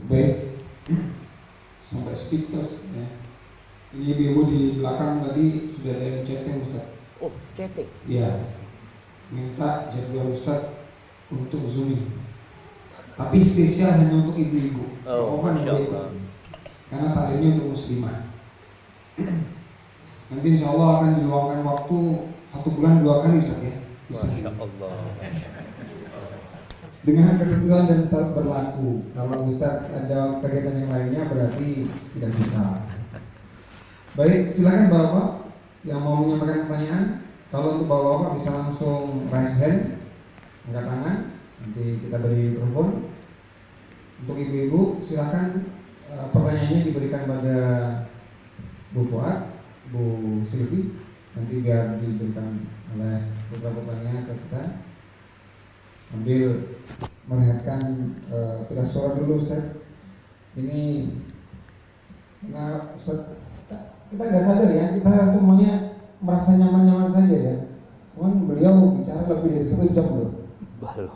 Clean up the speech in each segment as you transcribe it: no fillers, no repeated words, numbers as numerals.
Baik, sampai speechless ya. Ini ibu di belakang tadi sudah ada yang chatting Ustaz. Oh, chatting? Iya, minta jadwal Ustaz untuk Zoom. Tapi spesial hanya untuk ibu-ibu. Oh, Masya Allah. Karena taklimnya untuk muslimah. Nanti insya Allah akan diluangkan waktu 1 bulan 2 kali Ustaz ya. Masya Allah. Dengan ketentuan dan syarat berlaku. Kalau Ustaz ada kegiatan yang lainnya berarti tidak bisa. Baik, silakan Bapak yang mau menyampaikan pertanyaan. Kalau untuk Bapak bisa langsung raise hand, angkat tangan, nanti kita beri mikrofon. Untuk ibu-ibu silakan pertanyaannya diberikan pada Bu Fuad, Bu Silvi, nanti biar diberikan oleh beberapa pertanyaan ke kita. Sambil merehatkan kita suara dulu Ustaz. Ini nah Ustaz, kita nggak sadar ya, kita semuanya merasa nyaman-nyaman saja ya. Cuman beliau bicara lebih dari 1 jam loh.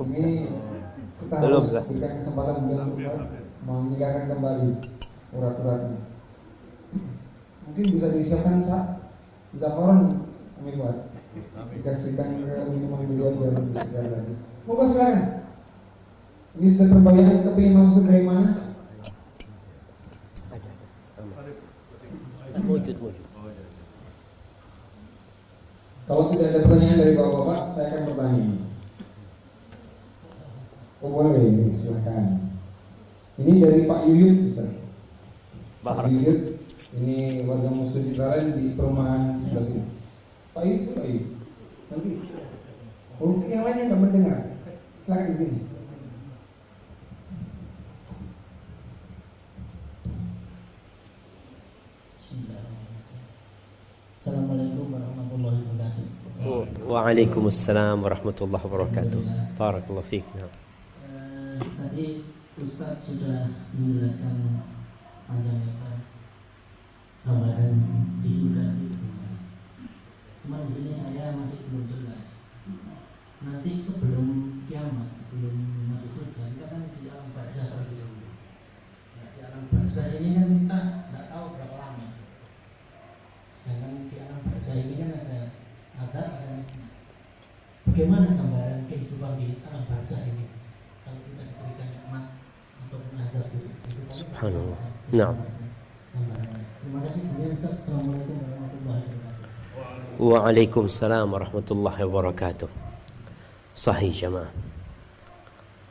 Ini kita harus berikan kesempatan beliau untuk menyegarkan kembali urat-uratnya. Mungkin bisa disiapkan Zafaron Amin Wad, dikasihkan ke minuman beliau biar lebih segar lagi. Moga silakan. Ini sudah terbayang kepingin masuk dari mana? Wujud. Kalau tidak ada pertanyaan dari bapak-bapak, saya akan bertanya. Oh boleh, silakan. Ini dari Pak Yuyut, Ustaz. Pak Yuyut, ini warga Muslim Citraland di perumahan sebelah sini. Pak Yuyut. Nanti. Oh, yang lainnya nggak mendengar. Silakan di sini. Assalamualaikum warahmatullahi wabarakatuh. Waalaikumsalam warahmatullahi wabarakatuh. Barakallahu fiik. Tadi Ustaz sudah menjelaskan panjang lebar gambaran di surga. Cuma di sini saya masih belum jelas. Nanti sebelum kiamat, sebelum masuk surga, kita kan di alam barzah terlebih dahulu. Nah, di alam barzah ini kan kita nggak tahu berapa lama. Sedangkan di alam barzah ini kan ada nikmat. Bagaimana gambaran kehidupan di alam barzah ini? Kalau kita diberikan nikmat atau azab itu. Subhanallah. Nah. Terima kasih sebenarnya Ustaz. Assalamualaikum warahmatullahi wabarakatuh. Waalaikumsalam warahmatullahi wabarakatuh. Sahih jamaah.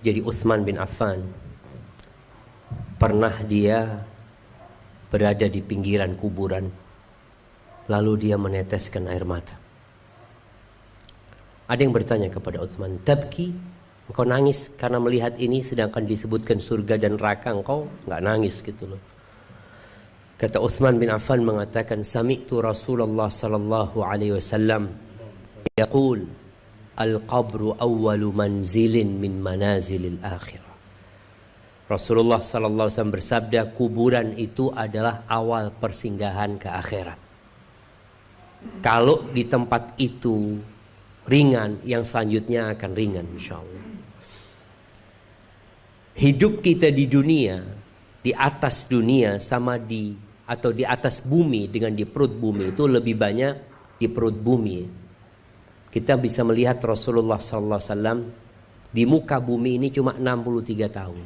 Jadi Uthman bin Affan pernah dia berada di pinggiran kuburan, lalu dia meneteskan air mata. Ada yang bertanya kepada Uthman, "Tabki? Engkau nangis karena melihat ini, sedangkan disebutkan surga dan neraka engkau nggak nangis gitu loh." Kata Uthman bin Affan mengatakan, "Sami'tu Rasulullah sallallahu alaihi wasallam yaqul al-qabru awwalu manzilin min manazilil akhirah." Rasulullah sallallahu alaihi wasallam bersabda, kuburan itu adalah awal persinggahan ke akhirat. Kalau di tempat itu ringan, yang selanjutnya akan ringan insyaallah. Hidup kita di dunia, di atas dunia sama di atas bumi dengan di perut bumi itu lebih banyak di perut bumi. Kita bisa melihat Rasulullah sallallahu alaihi wasallam di muka bumi ini cuma 63 tahun.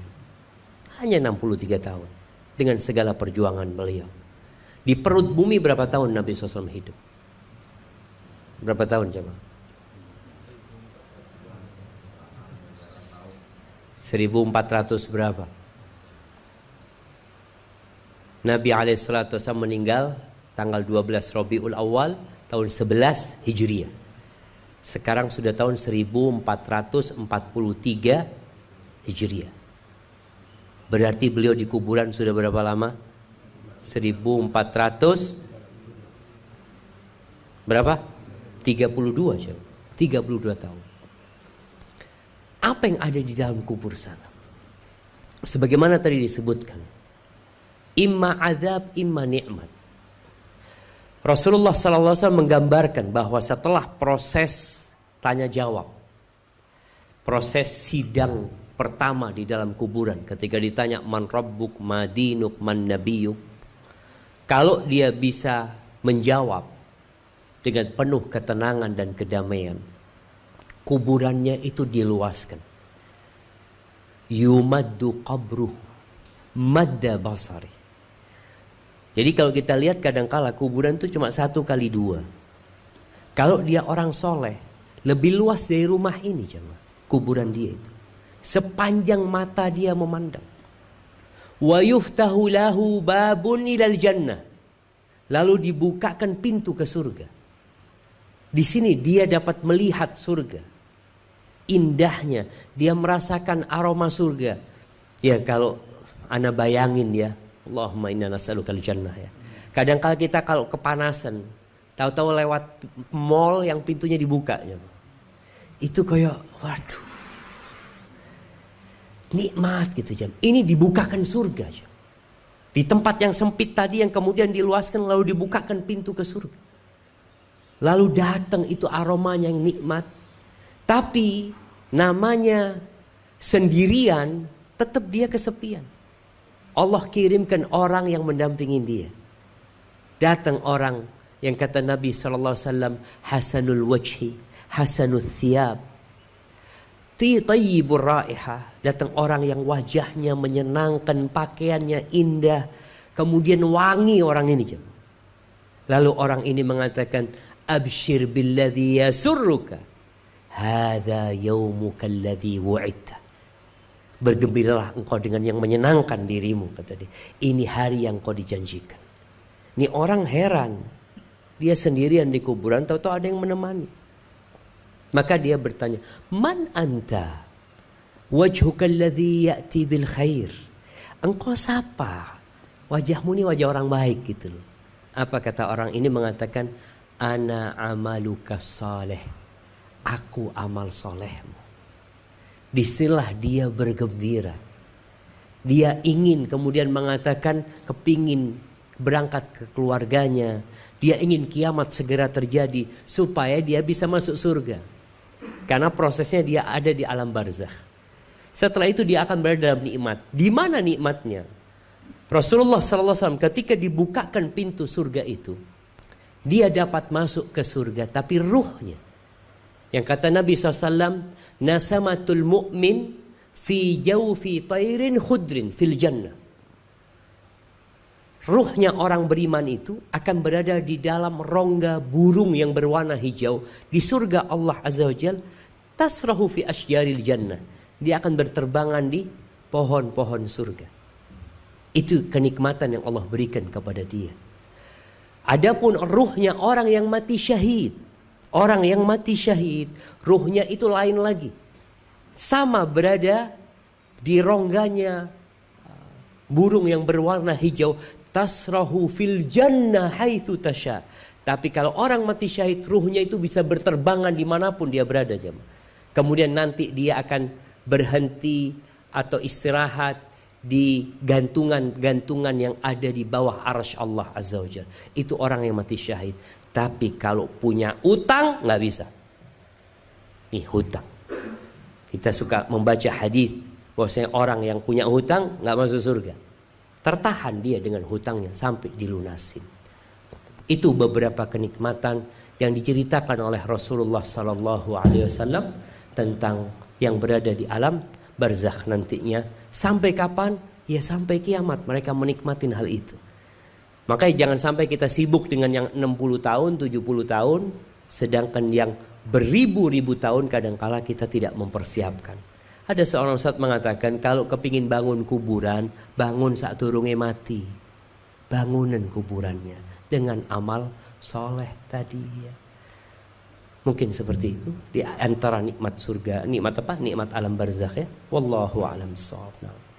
Hanya 63 tahun dengan segala perjuangan beliau. Di perut bumi berapa tahun Nabi SAW hidup? Berapa tahun coba? 1400 berapa? Nabi SAW meninggal tanggal 12 Rabiul Awal tahun 11 Hijriah. Sekarang sudah tahun 1443 Hijriah. Berarti beliau di kuburan sudah berapa lama? 1400 berapa? 32 coba. 32 tahun. Apa yang ada di dalam kubur sana? Sebagaimana tadi disebutkan, imma azab, imma nikmat. Rasulullah SAW menggambarkan bahwa setelah proses tanya jawab, proses sidang pertama di dalam kuburan ketika ditanya man rabbuk, ma dinuk, man nabiyuk. Kalau dia bisa menjawab dengan penuh ketenangan dan kedamaian, kuburannya itu diluaskan. Yumaddu qabruh madda basari. Jadi kalau kita lihat kadangkala kuburan itu cuma 1x2. Kalau dia orang soleh, lebih luas dari rumah ini jemaah. Kuburan dia itu sepanjang mata dia memandang. Wa yuftahu lahu babun ilal jannah. Lalu dibukakan pintu ke surga. Di sini dia dapat melihat surga. Indahnya dia merasakan aroma surga. Ya kalau ana bayangin ya, Allahumma inna nas'alukal jannah ya. Kadang-kala kita kalau kepanasan, tahu-tahu lewat mall yang pintunya dibuka ya. Itu kayak waduh. Nikmat gitu jam. Ini dibukakan surga jam. Di tempat yang sempit tadi yang kemudian diluaskan lalu dibukakan pintu ke surga. Lalu datang itu aromanya yang nikmat. Tapi namanya sendirian, tetap dia kesepian. Allah kirimkan orang yang mendampingi dia. Datang orang yang kata Nabi SAW, hasanul wajhi, hasanul thiyab, tayyibur raihah. Datang orang yang wajahnya menyenangkan, pakaiannya indah, kemudian wangi orang ini. Lalu orang ini mengatakan, abshir billadhi yasurruka, hadha yawmuka alladhi wu'idta. Bergembiralah engkau dengan yang menyenangkan dirimu, kata dia. Ini hari yang kau dijanjikan. Ini orang heran. Dia sendirian di kuburan, tahu-tahu ada yang menemani. Maka dia bertanya, man anta? Wajhuka alladhi ya'ti bil khair. Engkau siapa? Wajahmu ini wajah orang baik gitu loh. Apa kata orang ini? Mengatakan, ana amaluka saleh. Aku amal solehmu. Disinilah dia bergembira. Dia ingin kemudian mengatakan kepingin berangkat ke keluarganya. Dia ingin kiamat segera terjadi supaya dia bisa masuk surga. Karena prosesnya dia ada di alam barzakh. Setelah itu dia akan berada dalam nikmat. Di mana nikmatnya? Rasulullah SAW ketika dibukakan pintu surga itu, dia dapat masuk ke surga, tapi ruhnya. Yang kata Nabi SAW, nasamatul mu'min fi jawfi tairin khudrin fil jannah. Ruhnya orang beriman itu akan berada di dalam rongga burung yang berwarna hijau di surga Allah Azza wa Jal. Tasrahu fi asjaril jannah. Dia akan berterbangan di pohon-pohon surga. Itu kenikmatan yang Allah berikan kepada dia. Adapun ruhnya orang yang mati syahid. Orang yang mati syahid, ruhnya itu lain lagi. Sama berada di rongganya burung yang berwarna hijau. Tasrahu fil jannah haitsu tasha. Tapi kalau orang mati syahid, ruhnya itu bisa berterbangan dimanapun dia berada. Kemudian nanti dia akan berhenti atau istirahat di gantungan-gantungan yang ada di bawah arsy Allah Azza wa Jalla. Itu orang yang mati syahid. Tapi kalau punya utang nggak bisa. Nih hutang. Kita suka membaca hadis bahwasanya orang yang punya hutang nggak masuk surga. Tertahan dia dengan hutangnya sampai dilunasin. Itu beberapa kenikmatan yang diceritakan oleh Rasulullah SAW tentang yang berada di alam barzakh nantinya. Sampai kapan? Ya sampai kiamat mereka menikmatin hal itu. Makanya jangan sampai kita sibuk dengan yang 60 tahun, 70 tahun. Sedangkan yang beribu-ribu tahun kadangkala kita tidak mempersiapkan. Ada seorang ustaz mengatakan kalau kepingin bangun kuburan, bangun saat turunnya mati. Bangunan kuburannya dengan amal soleh tadi ya. Mungkin seperti itu di antara nikmat surga, nikmat apa? Nikmat alam barzakh ya. Wallahu a'lam bissawab.